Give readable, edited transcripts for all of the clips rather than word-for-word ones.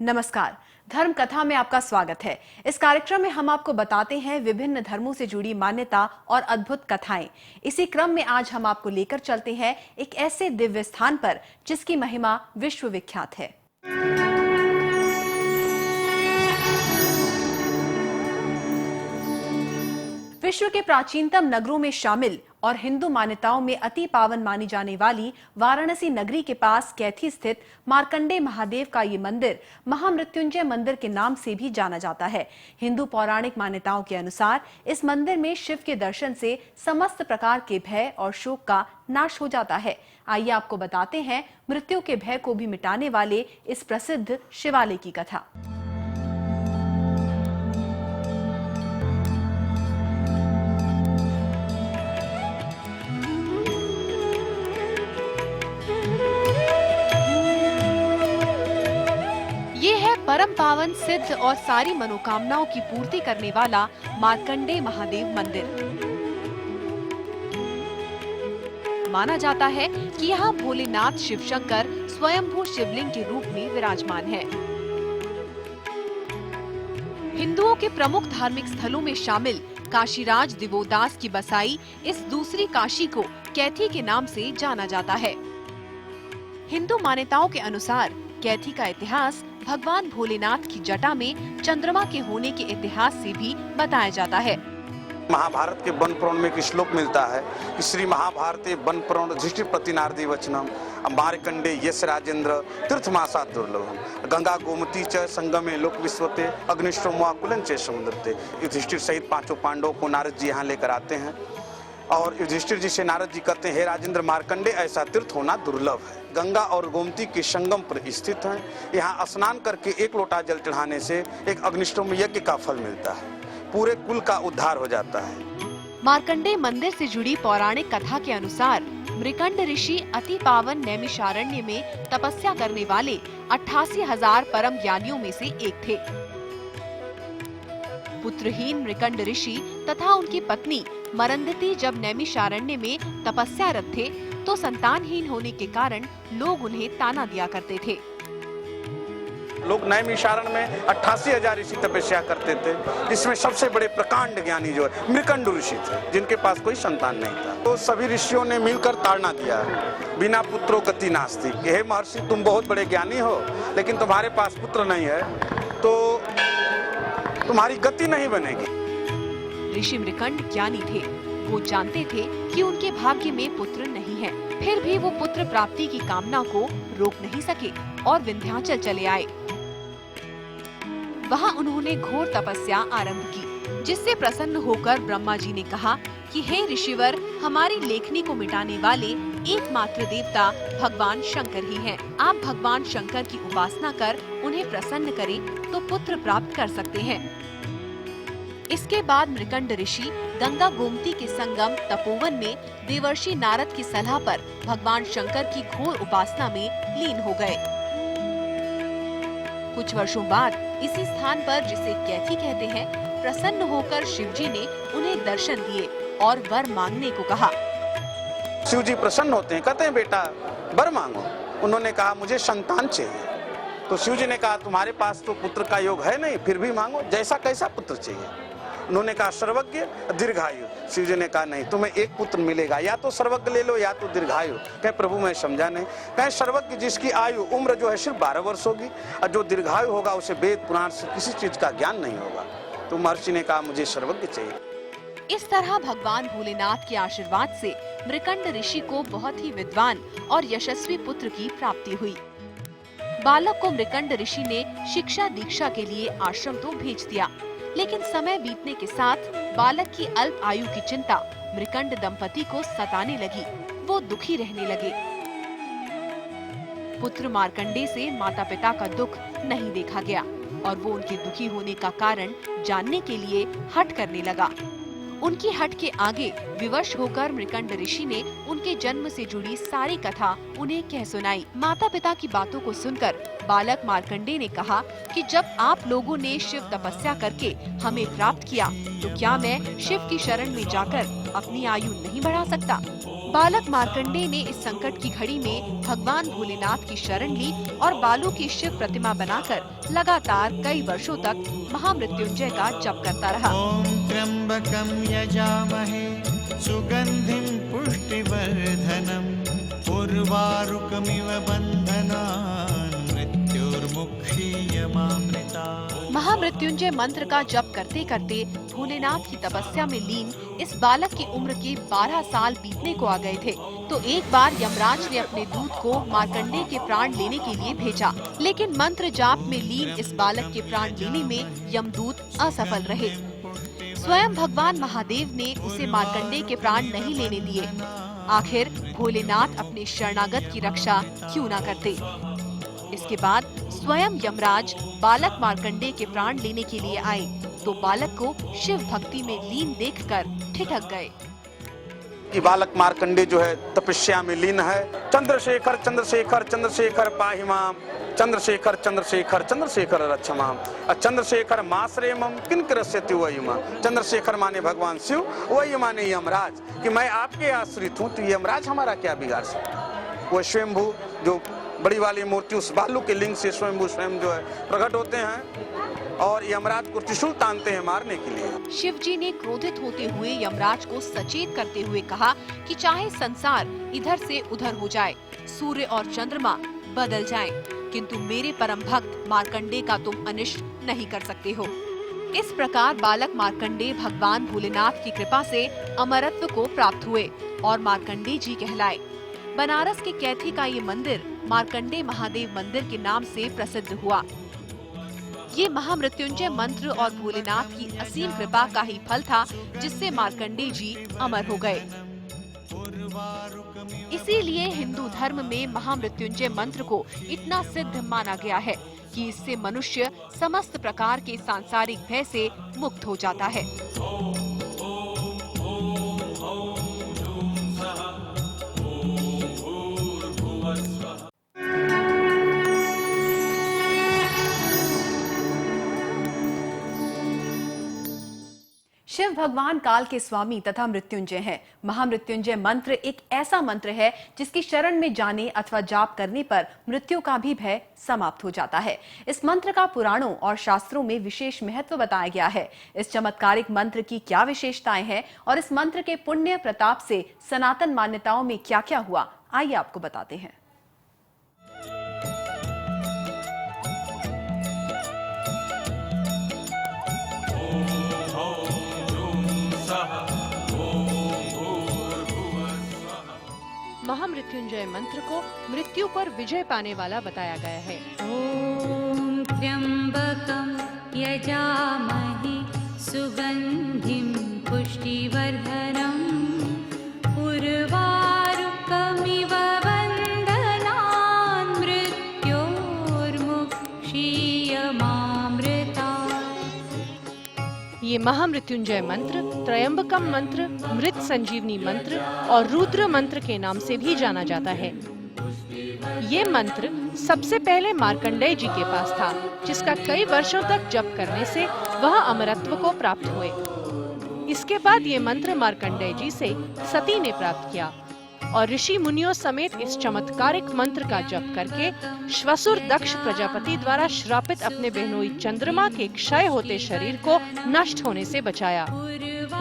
नमस्कार, धर्म कथा में आपका स्वागत है। इस कार्यक्रम में हम आपको बताते हैं विभिन्न धर्मों से जुड़ी मान्यता और अद्भुत कथाएं। इसी क्रम में आज हम आपको लेकर चलते हैं एक ऐसे दिव्य स्थान पर जिसकी महिमा विश्व विख्यात है। विश्व के प्राचीनतम नगरों में शामिल और हिंदू मान्यताओं में अति पावन मानी जाने वाली वाराणसी नगरी के पास कैथी स्थित मार्कंडेय महादेव का ये मंदिर महामृत्युंजय मंदिर के नाम से भी जाना जाता है। हिंदू पौराणिक मान्यताओं के अनुसार इस मंदिर में शिव के दर्शन से समस्त प्रकार के भय और शोक का नाश हो जाता है। आइए आपको बताते हैं मृत्यु के भय को भी मिटाने वाले इस प्रसिद्ध शिवालय की कथा। परम पावन सिद्ध और सारी मनोकामनाओं की पूर्ति करने वाला मार्कंडेय महादेव मंदिर। माना जाता है कि यहाँ भोलेनाथ शिव शंकर स्वयंभू शिवलिंग के रूप में विराजमान है। हिंदुओं के प्रमुख धार्मिक स्थलों में शामिल काशीराज दिवोदास की बसाई इस दूसरी काशी को कैथी के नाम से जाना जाता है। हिंदू मान्यताओं के अनुसार कैथी का इतिहास भगवान भोलेनाथ की जटा में चंद्रमा के होने के इतिहास से भी बताया जाता है। महाभारत के वन पुराण में एक श्लोक मिलता है कि श्री महाभारते वन पुराण युधिष्ठिर प्रतिनारदी वचनम मार्कंडेय यश राजेंद्र तीर्थमासा दुर्लभम गंगा गोमती च संगमे लोक विश्वते अग्निष्टोमाकुलं च समुद्रते। युधिष्ठिर सहित पांचों पांडवों को नारद जी यहाँ लेकर आते हैं और युधिष्ठिर जी से नारद जी कहते हैं, हे राजेंद्र, मार्कंडेय ऐसा तीर्थ होना दुर्लभ है। गंगा और गोमती के संगम पर स्थित है। यहाँ स्नान करके एक लोटा जल चढ़ाने से एक अग्निष्टोम यज्ञ का फल मिलता है, पूरे कुल का उद्धार हो जाता है। मार्कंडेय मंदिर से जुड़ी पौराणिक कथा के अनुसार मृकंड ऋषि अति पावन नैमिषारण्य में तपस्या करने वाले 88,000 परम ज्ञानियों में से एक थे। पुत्रहीन मृकंड ऋषि तथा उनकी पत्नी मरंदती जब नैमिषारण्य में तपस्यारत थे तो संतानहीन होने के कारण लोग उन्हें ताना दिया करते थे। लोग नैमिषारण्य में 88,000 ऋषि तपस्या करते थे। इसमें सबसे बड़े प्रकांड ज्ञानी जो है मृकंड ऋषि थे, जिनके पास कोई संतान नहीं था। तो सभी ऋषियों ने मिलकर ताड़ना दिया, बिना पुत्रों गति नास्ति, कि हे महर्षि, तुम बहुत बड़े ज्ञानी हो लेकिन तुम्हारे पास पुत्र नहीं है तो तुम्हारी गति नहीं बनेगी। ऋषि मृकंड ज्ञानी थे, वो जानते थे कि उनके भाग्य में पुत्र नहीं है, फिर भी वो पुत्र प्राप्ति की कामना को रोक नहीं सके और विंध्याचल चले आए। वहाँ उन्होंने घोर तपस्या आरंभ की, जिससे प्रसन्न होकर ब्रह्मा जी ने कहा कि हे ऋषिवर, हमारी लेखनी को मिटाने वाले एकमात्र देवता भगवान शंकर ही हैं। आप भगवान शंकर की उपासना कर उन्हें प्रसन्न करें तो पुत्र प्राप्त कर सकते हैं। इसके बाद मृकंड ऋषि गंगा गोमती के संगम तपोवन में देवर्षि नारद की सलाह पर भगवान शंकर की घोर उपासना में लीन हो गए। कुछ वर्षों बाद इसी स्थान पर, जिसे कैथी कहते हैं, प्रसन्न होकर शिवजी ने उन्हें दर्शन दिए और वर मांगने को कहा। शिव जी प्रसन्न होते हैं, कहते हैं बेटा वर मांगो। उन्होंने कहा मुझे संतान चाहिए। तो शिव जी ने कहा तुम्हारे पास तो पुत्र का योग है नहीं, फिर भी मांगो, जैसा कैसा पुत्र चाहिए। उन्होंने कहा सर्वज्ञ दीर्घायु। शिव जी ने कहा नहीं, तुम्हें एक पुत्र मिलेगा, या तो सर्वज्ञ ले लो या तो दीर्घायु। कहे प्रभु मैं समझा नहीं। कहे सर्वज्ञ जिसकी आयु उम्र जो है सिर्फ 12 वर्ष होगी, और जो दीर्घायु होगा उसे वेद पुराण से किसी चीज का ज्ञान नहीं होगा। तो महर्षि ने कहा मुझे सर्वज्ञ चाहिए। इस तरह भगवान भोलेनाथ के आशीर्वाद से मृकंड ऋषि को बहुत ही विद्वान और यशस्वी पुत्र की प्राप्ति हुई। बालक को मृकंड ऋषि ने शिक्षा दीक्षा के लिए आश्रम तो भेज दिया, लेकिन समय बीतने के साथ बालक की अल्प आयु की चिंता मृकंड दंपति को सताने लगी। वो दुखी रहने लगे। पुत्र मार्कंडेय से माता पिता का दुख नहीं देखा गया और वो उनके दुखी होने का कारण जानने के लिए हठ करने लगा। उनकी हट के आगे विवश होकर मृकंड ऋषि ने उनके जन्म से जुड़ी सारी कथा उन्हें कह सुनाई। माता पिता की बातों को सुनकर बालक मार्कंडे ने कहा कि जब आप लोगों ने शिव तपस्या करके हमें प्राप्त किया, तो क्या मैं शिव की शरण में जाकर अपनी आयु नहीं बढ़ा सकता? बालक मार्कंडे ने इस संकट की घड़ी में भगवान भोलेनाथ की शरण ली और बालू की शिव प्रतिमा बनाकर लगातार कई वर्षों तक महामृत्युंजय का जप करता रहा। ओम त्र्यंबकं यजामहे सुगंधिं पुष्टिवर्धनम् उर्वारुकमिव बन्धनान् मृत्युर्मुक्षीयमामृतात्। महामृत्युंजय मंत्र का जप करते करते भोलेनाथ की तपस्या में लीन इस बालक की उम्र के 12 साल बीतने को आ गए थे। तो एक बार यमराज ने अपने दूत को मार्कंडे के प्राण लेने के लिए भेजा, लेकिन मंत्र जाप में लीन इस बालक के प्राण लेने में यमदूत असफल रहे। स्वयं भगवान महादेव ने उसे मार्कंडे के प्राण नहीं लेने दिए। आखिर भोलेनाथ अपने शरणागत की रक्षा क्यों न करते? इसके बाद स्वयं यमराज बालक मार्कंडे के प्राण लेने के लिए आए, तो बालक को शिव भक्ति में लीन देखकर ठिठक गए कि बालक मार्कंडे जो है तपस्या में लीन है। चंद्रशेखर चंद्रशेखर चंद्रशेखर पाहि माम, चंद्रशेखर चंद्रशेखर चंद्रशेखर रक्ष माम, चंद्रशेखर माश्रय मम किंकरस्यति वही मां। चंद्रशेखर माने भगवान शिव, वही माने यमराज कि मैं आपके आश्रित हूँ, तो यमराज हमारा क्या बिगाड़ सकता? वो स्वयंभू जो बड़ी वाली मूर्ति उस बालू के लिंग से स्वयंभू स्वयं जो है प्रकट होते हैं और यमराज को त्रिशूल तानते हैं मारने के लिए। शिव जी ने क्रोधित होते हुए यमराज को सचेत करते हुए कहा कि चाहे संसार इधर से उधर हो जाए, सूर्य और चंद्रमा बदल जाएं, किंतु मेरे परम भक्त मार्कंडे का तुम अनिष्ट नहीं कर सकते हो। इस प्रकार बालक मार्कंडे भगवान भोलेनाथ की कृपा से अमरत्व को प्राप्त हुए और मार्कंडे जी कहलाए। बनारस के कैथी का ये मंदिर मार्कंडे महादेव मंदिर के नाम से प्रसिद्ध हुआ। ये महामृत्युंजय मंत्र और भोलेनाथ की असीम कृपा का ही फल था, जिससे मार्कंडे जी अमर हो गए। इसीलिए हिंदू धर्म में महामृत्युंजय मंत्र को इतना सिद्ध माना गया है कि इससे मनुष्य समस्त प्रकार के सांसारिक भय से मुक्त हो जाता है। शिव भगवान काल के स्वामी तथा मृत्युंजय हैं। महामृत्युंजय मंत्र एक ऐसा मंत्र है जिसकी शरण में जाने अथवा जाप करने पर मृत्यु का भी भय समाप्त हो जाता है। इस मंत्र का पुराणों और शास्त्रों में विशेष महत्व बताया गया है। इस चमत्कारिक मंत्र की क्या विशेषताएं हैं और इस मंत्र के पुण्य प्रताप से सनातन मान्यताओं में क्या क्या हुआ, आइए आपको बताते हैं। महामृत्युंजय मंत्र को मृत्यु पर विजय पाने वाला बताया गया है। ओम त्र्यंबकं यजामहे सुगंधिं पुष्टिवर्धनम् उर्वारुकमिव बन्धनान् मृत्योर्मुक्षीयमामृतात्। ये महामृत्युंजय मंत्र त्रयंबकम मंत्र, मृत संजीवनी मंत्र और रुद्र मंत्र के नाम से भी जाना जाता है। ये मंत्र सबसे पहले मार्कंडेय जी के पास था, जिसका कई वर्षों तक जप करने से वह अमरत्व को प्राप्त हुए। इसके बाद ये मंत्र मार्कंडेय जी से सती ने प्राप्त किया और ऋषि मुनियों समेत इस चमत्कारिक मंत्र का जप करके श्वसुर दक्ष प्रजापति द्वारा श्रापित अपने बहनोई चंद्रमा के क्षय होते शरीर को नष्ट होने से बचाया।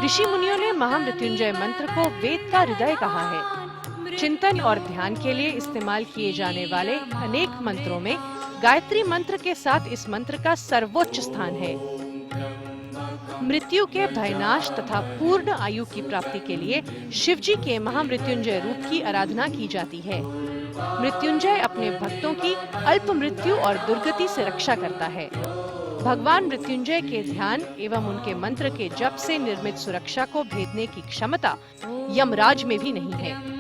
ऋषि मुनियों ने महामृत्युंजय मंत्र को वेद का हृदय कहा है। चिंतन और ध्यान के लिए इस्तेमाल किए जाने वाले अनेक मंत्रों में गायत्री मंत्र के साथ इस मंत्र का सर्वोच्च स्थान है। मृत्यु के भयनाश तथा पूर्ण आयु की प्राप्ति के लिए शिवजी के महामृत्युंजय रूप की आराधना की जाती है। मृत्युंजय अपने भक्तों की अल्प मृत्यु और दुर्गति से रक्षा करता है। भगवान मृत्युंजय के ध्यान एवं उनके मंत्र के जप से निर्मित सुरक्षा को भेदने की क्षमता यमराज में भी नहीं है।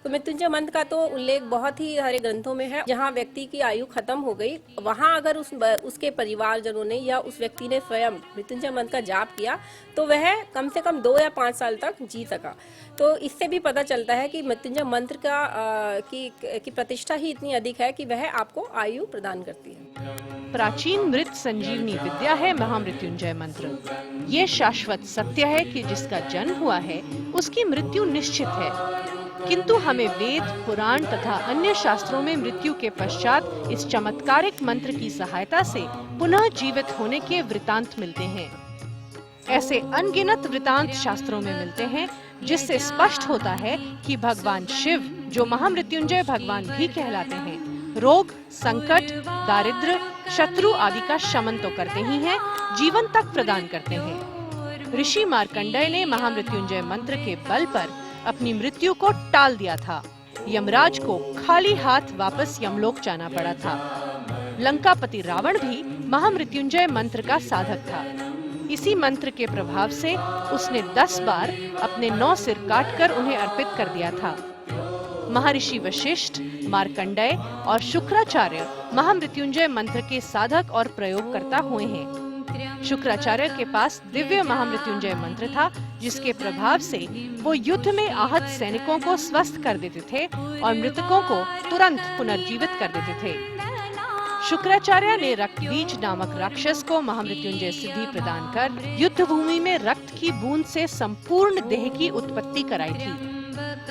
तो मृत्युंजय मंत्र का तो उल्लेख बहुत ही सारे ग्रंथों में है। जहाँ व्यक्ति की आयु खत्म हो गई, वहाँ अगर उसके परिवारजनों ने या उस व्यक्ति ने स्वयं मृत्युंजय मंत्र का जाप किया तो वह कम से कम 2 या 5 साल तक जी सका। तो इससे भी पता चलता है कि मृत्युंजय मंत्र की प्रतिष्ठा ही इतनी अधिक है कि वह आपको आयु प्रदान करती है। प्राचीन मृत संजीवनी विद्या है महामृत्युंजय मंत्र। ये शाश्वत सत्य है कि जिसका जन्म हुआ है उसकी मृत्यु निश्चित है, किंतु हमें वेद, पुराण तथा अन्य शास्त्रों में मृत्यु के पश्चात इस चमत्कारिक मंत्र की सहायता से पुनः जीवित होने के वृतांत मिलते हैं। ऐसे अनगिनत वृतांत शास्त्रों में मिलते हैं जिससे स्पष्ट होता है कि भगवान शिव, जो महामृत्युंजय भगवान भी कहलाते हैं, रोग, संकट, दारिद्र्य, शत्रु आदि का शमन तो करते ही हैं, जीवन तक प्रदान करते हैं। ऋषि मार्कंडेय ने महामृत्युंजय मंत्र के बल पर अपनी मृत्यु को टाल दिया था। यमराज को खाली हाथ वापस यमलोक जाना पड़ा था। लंकापति रावण भी महामृत्युंजय मंत्र का साधक था। इसी मंत्र के प्रभाव से उसने 10 बार अपने 9 सिर काटकर उन्हें अर्पित कर दिया था। महर्षि वशिष्ठ, मार्कंडेय और शुक्राचार्य महामृत्युंजय मंत्र के साधक और प्रयोगकर्ता हुए हैं। शुक्राचार्य के पास दिव्य महामृत्युंजय मंत्र था, जिसके प्रभाव से वो युद्ध में आहत सैनिकों को स्वस्थ कर देते थे और मृतकों को तुरंत पुनर्जीवित कर देते थे। शुक्राचार्य ने रक्तबीज नामक राक्षस को महामृत्युंजय सिद्धि प्रदान कर युद्ध भूमि में रक्त की बूंद से संपूर्ण देह की उत्पत्ति कराई थी।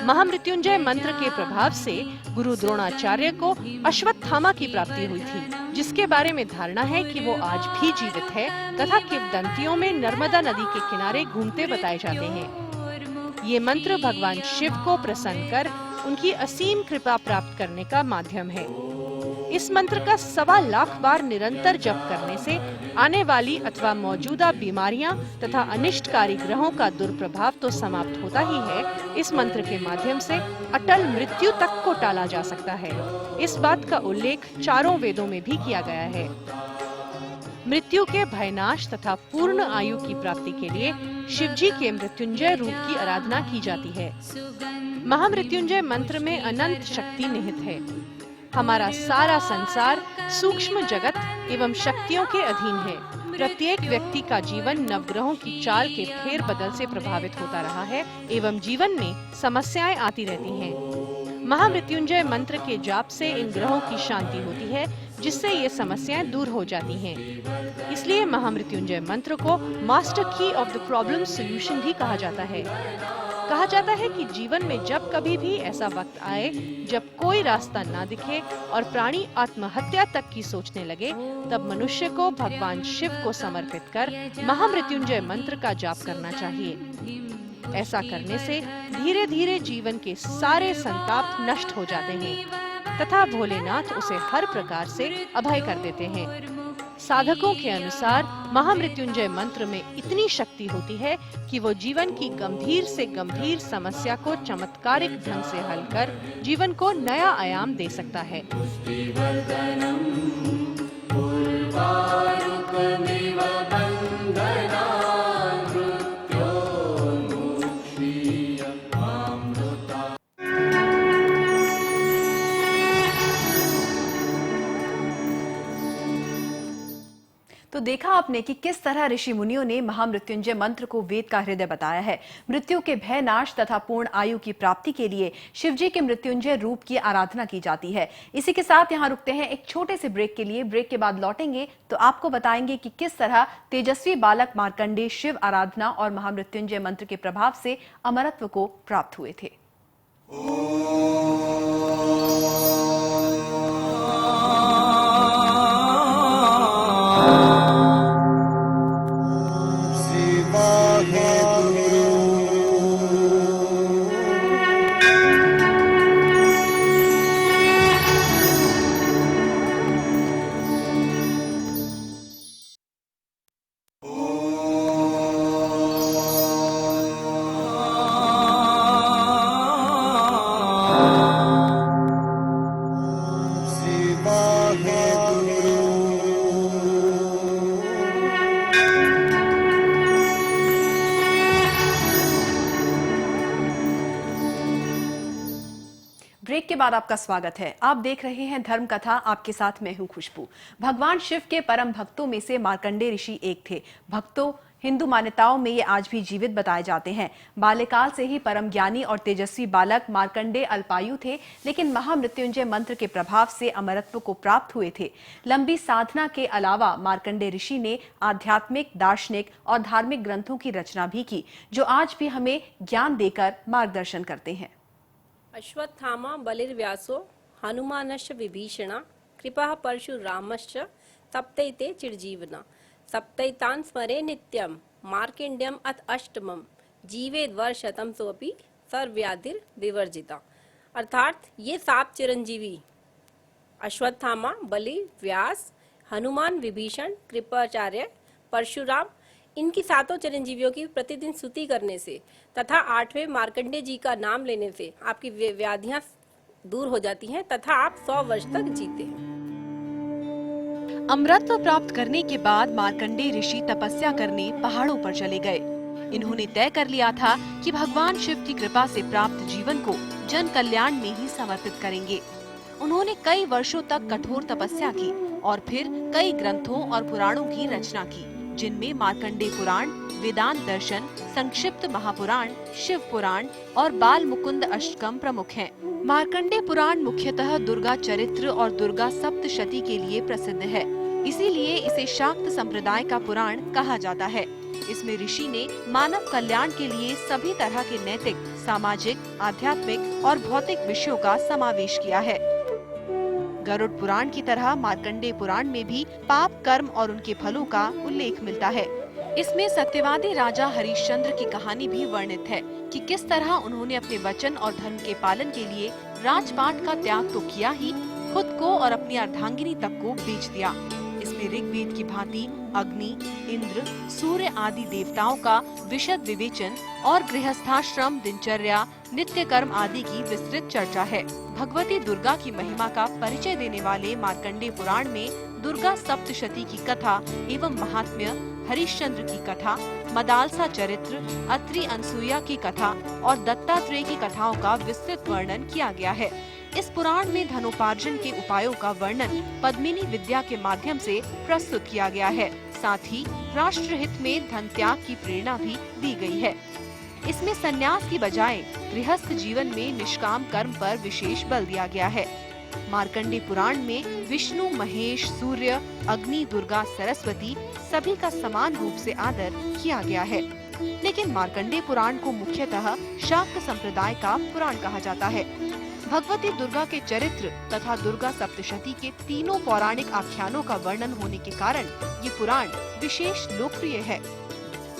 महामृत्युंजय मंत्र के प्रभाव से गुरु द्रोणाचार्य को अश्वत्थामा की प्राप्ति हुई थी, जिसके बारे में धारणा है कि वो आज भी जीवित है तथा किंवदंतियों में नर्मदा नदी के किनारे घूमते बताए जाते हैं। ये मंत्र भगवान शिव को प्रसन्न कर उनकी असीम कृपा प्राप्त करने का माध्यम है। इस मंत्र का 1.25 लाख बार निरंतर जप करने से आने वाली अथवा मौजूदा बीमारियां तथा अनिष्टकारी ग्रहों का दुर्प्रभाव तो समाप्त होता ही है, इस मंत्र के माध्यम से अटल मृत्यु तक को टाला जा सकता है। इस बात का उल्लेख चारों वेदों में भी किया गया है। मृत्यु के भयनाश तथा पूर्ण आयु की प्राप्ति के लिए शिवजी के मृत्युंजय रूप की आराधना की जाती है। महामृत्युंजय मंत्र में अनंत शक्ति निहित है। हमारा सारा संसार सूक्ष्म जगत एवं शक्तियों के अधीन है। प्रत्येक व्यक्ति का जीवन नवग्रहों की चाल के फेर बदल से प्रभावित होता रहा है एवं जीवन में समस्याएं आती रहती हैं। महामृत्युंजय मंत्र के जाप से इन ग्रहों की शांति होती है, जिससे ये समस्याएं दूर हो जाती हैं। इसलिए महामृत्युंजय मंत्र को मास्टर की ऑफ द प्रॉब्लम सॉल्यूशन भी कहा जाता है। कहा जाता है कि जीवन में जब कभी भी ऐसा वक्त आए जब कोई रास्ता ना दिखे और प्राणी आत्महत्या तक की सोचने लगे, तब मनुष्य को भगवान शिव को समर्पित कर महामृत्युंजय मंत्र का जाप करना चाहिए। ऐसा करने से धीरे धीरे जीवन के सारे संताप नष्ट हो जाते हैं तथा भोलेनाथ उसे हर प्रकार से अभय कर देते हैं। साधकों के अनुसार महामृत्युंजय मंत्र में इतनी शक्ति होती है कि वो जीवन की गंभीर से गंभीर समस्या को चमत्कारिक ढंग से हल कर जीवन को नया आयाम दे सकता है। तो देखा आपने कि किस तरह ऋषि मुनियों ने महामृत्युंजय मंत्र को वेद का हृदय बताया है। मृत्यु के भय नाश तथा पूर्ण आयु की प्राप्ति के लिए शिवजी के मृत्युंजय रूप की आराधना की जाती है। इसी के साथ यहाँ रुकते हैं एक छोटे से ब्रेक के लिए। ब्रेक के बाद लौटेंगे तो आपको बताएंगे कि किस तरह तेजस्वी बालक मार्कंडेय शिव आराधना और महामृत्युंजय मंत्र के प्रभाव से अमरत्व को प्राप्त हुए थे। ब्रेक के बाद आपका स्वागत है। आप देख रहे हैं धर्म कथा, आपके साथ मैं हूं खुशबू। भगवान शिव के परम भक्तों में से मार्कंडेय ऋषि एक थे। भक्तों, हिंदू मान्यताओं में ये आज भी जीवित बताए जाते हैं। बाल्यकाल से ही परम ज्ञानी और तेजस्वी बालक मार्कंडेय अल्पायु थे, लेकिन महामृत्युंजय मंत्र के प्रभाव से अमरत्व को प्राप्त हुए थे। लंबी साधना के अलावा मार्कंडेय ऋषि ने आध्यात्मिक, दार्शनिक और धार्मिक ग्रंथों की रचना भी की, जो आज भी हमें ज्ञान देकर मार्गदर्शन करते हैं। अश्वत्थामा बलिर्व्यासो हनुमानश्च विभीषणा कृपा परशुरामश्च सप्तैते चिरजीवना सप्तैतान् स्मरे नित्यं मार्कण्डेयम् अथ अष्टमं जीवेद वर्षशतं सोऽपि सर्वव्याधिर विवर्जिता। अर्थात ये 7 चिरंजीवी अश्वत्थामा, बलि, व्यास, हनुमान, विभीषण, कृपाचार्य, परशुराम, इनकी 7 चिरंजीवियों की प्रतिदिन स्तुति करने से तथा 8वें मार्कंडेय जी का नाम लेने से आपकी व्याधियां दूर हो जाती हैं तथा आप 100 वर्ष तक जीते हैं। अमरत्व प्राप्त करने के बाद मार्कंडेय ऋषि तपस्या करने पहाड़ों पर चले गए। इन्होंने तय कर लिया था कि भगवान शिव की कृपा से प्राप्त जीवन को जन कल्याण में ही समर्पित करेंगे। उन्होंने कई वर्षों तक कठोर तपस्या की और फिर कई ग्रंथों और पुराणों की रचना की, जिनमें मार्कंडेय पुराण, वेदांत दर्शन, संक्षिप्त महापुराण, शिव पुराण और बाल मुकुंद अष्टकम प्रमुख हैं। मार्कंडेय पुराण मुख्यतः दुर्गा चरित्र और दुर्गा सप्तशती के लिए प्रसिद्ध है, इसीलिए इसे शाक्त संप्रदाय का पुराण कहा जाता है। इसमें ऋषि ने मानव कल्याण के लिए सभी तरह के नैतिक, सामाजिक, आध्यात्मिक और भौतिक विषयों का समावेश किया है। गरुड़ पुराण की तरह मार्कंडेय पुराण में भी पाप, कर्म और उनके फलों का उल्लेख मिलता है। इसमें सत्यवादी राजा हरिश्चंद्र की कहानी भी वर्णित है कि किस तरह उन्होंने अपने वचन और धर्म के पालन के लिए राजपाट का त्याग तो किया ही, खुद को और अपनी अर्धांगिनी तक को बेच दिया। इसमें ऋग्वेद की भांति अग्नि, इंद्र, सूर्य आदि देवताओं का विशद विवेचन और गृहस्थाश्रम, दिनचर्या, नित्य कर्म आदि की विस्तृत चर्चा है। भगवती दुर्गा की महिमा का परिचय देने वाले मार्कंडेय पुराण में दुर्गा सप्तशती की कथा एवं महात्म्य, हरिश्चंद्र की कथा, मदालसा चरित्र, अत्रि अनसुईया की कथा और दत्तात्रेय की कथाओं का विस्तृत वर्णन किया गया है। इस पुराण में धनोपार्जन के उपायों का वर्णन पद्मिनी विद्या के माध्यम से प्रस्तुत किया गया है। साथ ही राष्ट्रहित में धन त्याग की प्रेरणा भी दी गई है। इसमें संन्यास की बजाय गृहस्थ जीवन में निष्काम कर्म पर विशेष बल दिया गया है। मार्कंडेय पुराण में विष्णु, महेश, सूर्य, अग्नि, दुर्गा, सरस्वती सभी का समान रूप से आदर किया गया है। लेकिन मार्कंडेय पुराण को मुख्यतः शाक्त संप्रदाय का पुराण कहा जाता है। भगवती दुर्गा के चरित्र तथा दुर्गा सप्तशती के तीनों पौराणिक आख्यानों का वर्णन होने के कारण ये पुराण विशेष लोकप्रिय है।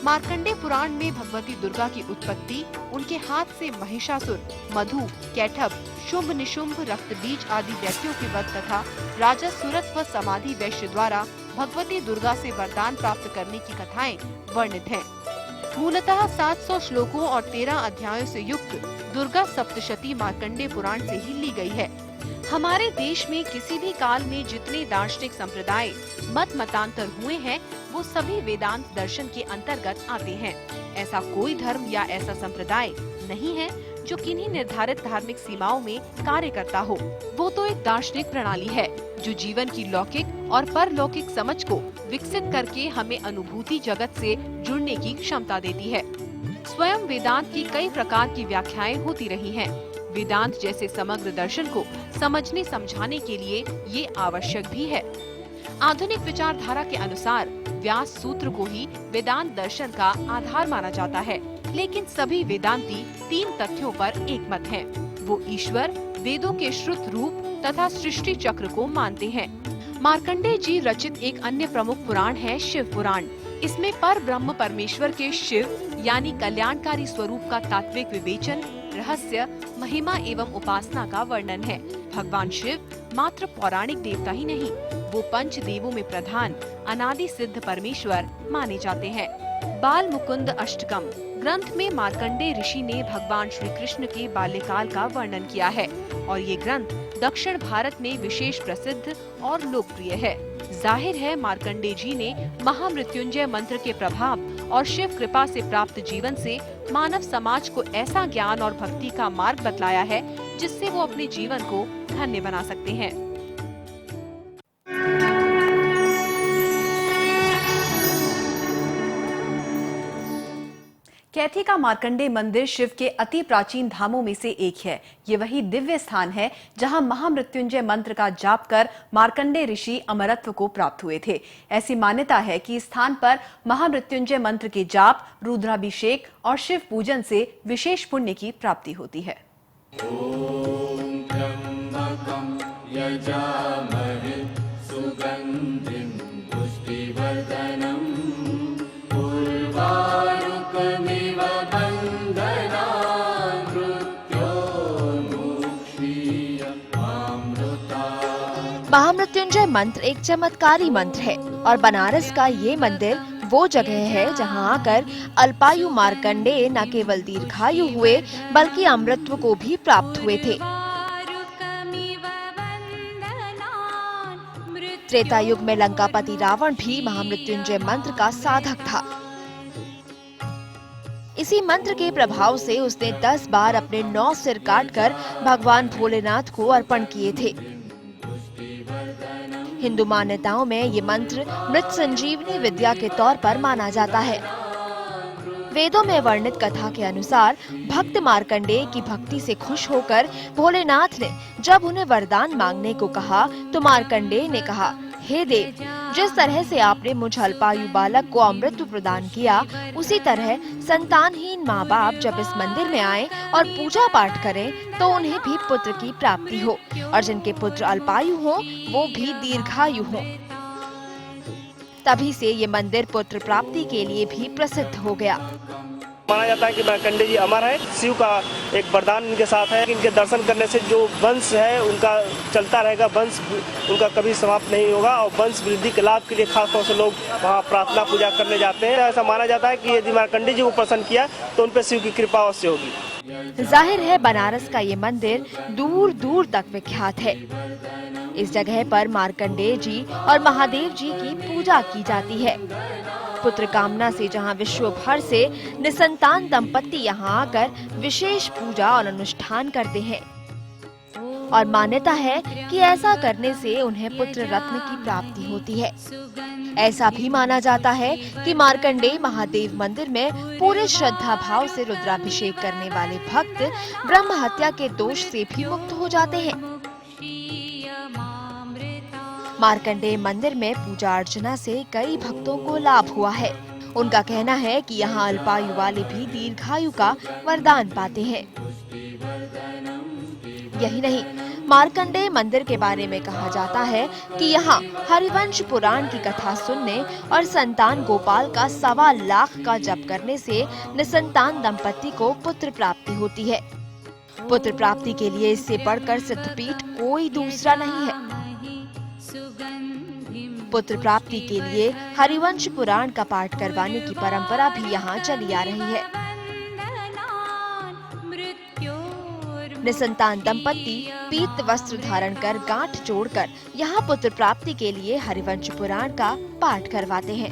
मार्कंडेय पुराण में भगवती दुर्गा की उत्पत्ति, उनके हाथ से महिषासुर, मधु, कैटभ, शुंभ निशुंभ, रक्तबीज आदि दैत्यों के वध तथा राजा सूरत व समाधि वैश्य द्वारा भगवती दुर्गा से वरदान प्राप्त करने की कथाएं वर्णित हैं। मूलतः 700 श्लोकों और 13 अध्यायों से युक्त दुर्गा सप्तशती मार्कंडेय पुराण से ही ली गई है। हमारे देश में किसी भी काल में जितने दार्शनिक संप्रदाय मत मतांतर हुए हैं, वो सभी वेदांत दर्शन के अंतर्गत आते हैं। ऐसा कोई धर्म या ऐसा संप्रदाय नहीं है जो किन्हीं निर्धारित धार्मिक सीमाओं में कार्य करता हो। वो तो एक दार्शनिक प्रणाली है जो जीवन की लौकिक और परलौकिक समझ को विकसित करके हमें अनुभूति जगत से जुड़ने की क्षमता देती है। स्वयं वेदांत की कई प्रकार की व्याख्याएं होती रही हैं। वेदांत जैसे समग्र दर्शन को समझने समझाने के लिए ये आवश्यक भी है। आधुनिक विचारधारा के अनुसार व्यास सूत्र को ही वेदांत दर्शन का आधार माना जाता है, लेकिन सभी वेदांती 3 तथ्यों पर एकमत हैं। वो ईश्वर, वेदों के श्रुत रूप तथा सृष्टि चक्र को मानते हैं। मार्कंडेय जी रचित एक अन्य प्रमुख पुराण है शिव पुराण। इसमें पर ब्रह्म परमेश्वर के शिव यानी कल्याणकारी स्वरूप का तात्विक विवेचन, रहस्य, महिमा एवं उपासना का वर्णन है। भगवान शिव मात्र पौराणिक देवता ही नहीं, वो पंच देवों में प्रधान अनादि सिद्ध परमेश्वर माने जाते हैं। बाल मुकुंद अष्टकम ग्रंथ में मार्कंडेय ऋषि ने भगवान श्री कृष्ण के बाल्यकाल का वर्णन किया है और ये ग्रंथ दक्षिण भारत में विशेष प्रसिद्ध और लोकप्रिय है। जाहिर है मार्कंडेय जी ने महामृत्युंजय मंत्र के प्रभाव और शिव कृपा से प्राप्त जीवन से मानव समाज को ऐसा ज्ञान और भक्ति का मार्ग बतलाया है जिससे वो अपने जीवन को धन्य बना सकते हैं। कैथी का मार्कंडेय मंदिर शिव के अति प्राचीन धामों में से एक है। ये वही दिव्य स्थान है जहां महामृत्युंजय मंत्र का जाप कर मार्कंडेय ऋषि अमरत्व को प्राप्त हुए थे। ऐसी मान्यता है कि इस स्थान पर महामृत्युंजय मंत्र के जाप, रुद्राभिषेक और शिव पूजन से विशेष पुण्य की प्राप्ति होती है। महामृत्युंजय मंत्र एक चमत्कारी मंत्र है और बनारस का ये मंदिर वो जगह है जहां आकर अल्पायु मार्कंडेय न केवल दीर्घायु हुए बल्कि अमृतत्व को भी प्राप्त हुए थे। त्रेता युग में लंकापति रावण भी महामृत्युंजय मंत्र का साधक था। इसी मंत्र के प्रभाव से उसने 10 बार अपने 9 सिर काटकर भगवान भोलेनाथ को अर्पण किए थे। हिंदू मान्यताओं में ये मंत्र मृत संजीवनी विद्या के तौर पर माना जाता है। वेदों में वर्णित कथा के अनुसार भक्त मार्कंडेय की भक्ति से खुश होकर भोलेनाथ ने जब उन्हें वरदान मांगने को कहा तो मार्कंडेय ने कहा, हे देव, जिस तरह से आपने मुझ अल्पायु बालक को अमृत प्रदान किया, उसी तरह संतानहीन माँ बाप जब इस मंदिर में आए और पूजा पाठ करें तो उन्हें भी पुत्र की प्राप्ति हो और जिनके पुत्र अल्पायु हो वो भी दीर्घायु हो। तभी से ये मंदिर पुत्र प्राप्ति के लिए भी प्रसिद्ध हो गया। माना जाता है कि मार्कंडेय जी अमर है, शिव का एक वरदान इनके साथ है। इनके दर्शन करने से जो वंश है उनका चलता रहेगा, वंश उनका कभी समाप्त नहीं होगा और वंश वृद्धि के लाभ के लिए खासतौर से लोग वहाँ प्रार्थना पूजा करने जाते हैं। ऐसा माना जाता है कि यदि मार्कंडेय जी को प्रसन्न किया तो उन पर शिव की कृपा अवश्य होगी। जाहिर है बनारस का ये मंदिर दूर दूर तक विख्यात है। इस जगह पर मार्कंडेय जी और महादेव जी की पूजा की जाती है। पुत्र कामना से जहां विश्व भर से निसंतान दंपति यहां आकर विशेष पूजा और अनुष्ठान करते हैं और मान्यता है कि ऐसा करने से उन्हें पुत्र रत्न की प्राप्ति होती है। ऐसा भी माना जाता है कि मार्कंडेय महादेव मंदिर में पूरे श्रद्धा भाव से रुद्राभिषेक करने वाले भक्त ब्रह्म हत्या के दोष से भी मुक्त हो जाते हैं। मार्कंडेय मंदिर में पूजा अर्चना से कई भक्तों को लाभ हुआ है। उनका कहना है कि यहाँ अल्पायु वाले भी दीर्घायु का वरदान पाते हैं। यही नहीं, मार्कंडेय मंदिर के बारे में कहा जाता है कि यहाँ हरिवंश पुराण की कथा सुनने और संतान गोपाल का 1.25 लाख का जप करने से निसंतान दंपति को पुत्र प्राप्ति होती है। पुत्र प्राप्ति के लिए इससे बढ़कर सिद्धपीठ कोई दूसरा नहीं है। पुत्र प्राप्ति के लिए हरिवंश पुराण का पाठ करवाने की परंपरा भी यहाँ चली आ रही है। निसंतान दंपति पीत वस्त्र धारण कर गांठ जोड़कर यहाँ पुत्र प्राप्ति के लिए हरिवंश पुराण का पाठ करवाते हैं।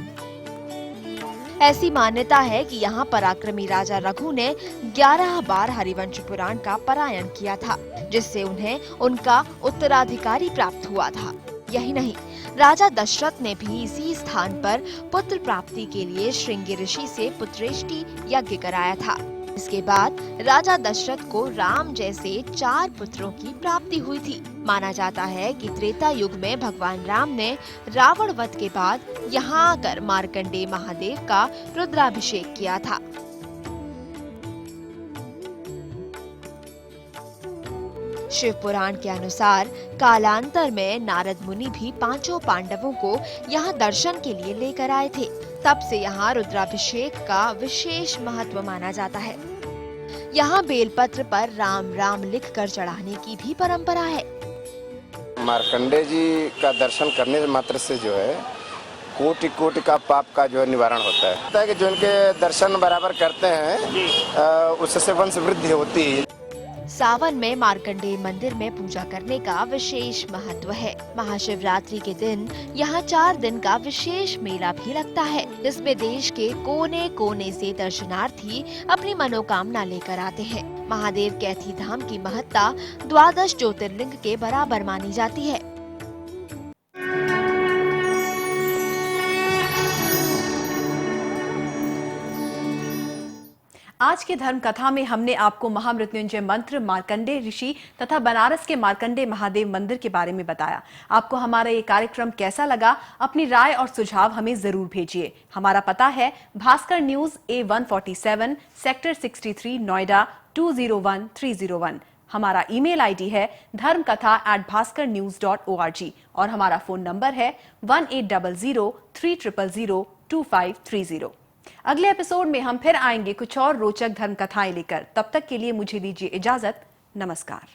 ऐसी मान्यता है कि यहाँ पराक्रमी राजा रघु ने 11 बार हरिवंश पुराण का पारायण किया था, जिससे उन्हें उनका उत्तराधिकारी प्राप्त हुआ था। यही नहीं, राजा दशरथ ने भी इसी स्थान पर पुत्र प्राप्ति के लिए श्रृंगी ऋषि से पुत्रेष्टि यज्ञ कराया था। इसके बाद राजा दशरथ को राम जैसे 4 पुत्रों की प्राप्ति हुई थी। माना जाता है कि त्रेता युग में भगवान राम ने रावण वध के बाद यहाँ आकर मार्कंडेय महादेव का रुद्राभिषेक किया था। शिव पुराण के अनुसार कालांतर में नारद मुनि भी 5 पांडवों को यहाँ दर्शन के लिए लेकर आए थे। तब से यहाँ रुद्राभिषेक का विशेष महत्व माना जाता है। यहाँ बेलपत्र पर राम राम लिखकर चढ़ाने की भी परंपरा है। मार्कंडेय जी का दर्शन करने मात्र से जो है कोटि कोटि का पाप का जो है निवारण होता है कि जो इनके दर्शन बराबर करते हैं उससे वंश वृद्धि होती है। सावन में मार्कंडेय मंदिर में पूजा करने का विशेष महत्व है। महाशिवरात्रि के दिन यहाँ 4 दिन का विशेष मेला भी लगता है, जिसमें देश के कोने कोने से दर्शनार्थी अपनी मनोकामना लेकर आते हैं। महादेव कैथी धाम की महत्ता 12 ज्योतिर्लिंग के बराबर मानी जाती है। आज की धर्म कथा में हमने आपको महामृत्युंजय मंत्र, मार्कंडेय ऋषि तथा बनारस के मार्कंडेय महादेव मंदिर के बारे में बताया। आपको हमारा ये कार्यक्रम कैसा लगा? अपनी राय और सुझाव हमें जरूर भेजिए। हमारा पता है Bhaskar news A147 sector 63 Noida 201301। हमारा ईमेल आईडी है dharmkatha@bhaskarnews.org और हमारा फोन नंबर है 1800-300-2530। अगले एपिसोड में हम फिर आएंगे कुछ और रोचक धर्म कथाएं लेकर। तब तक के लिए मुझे दीजिए इजाजत। नमस्कार।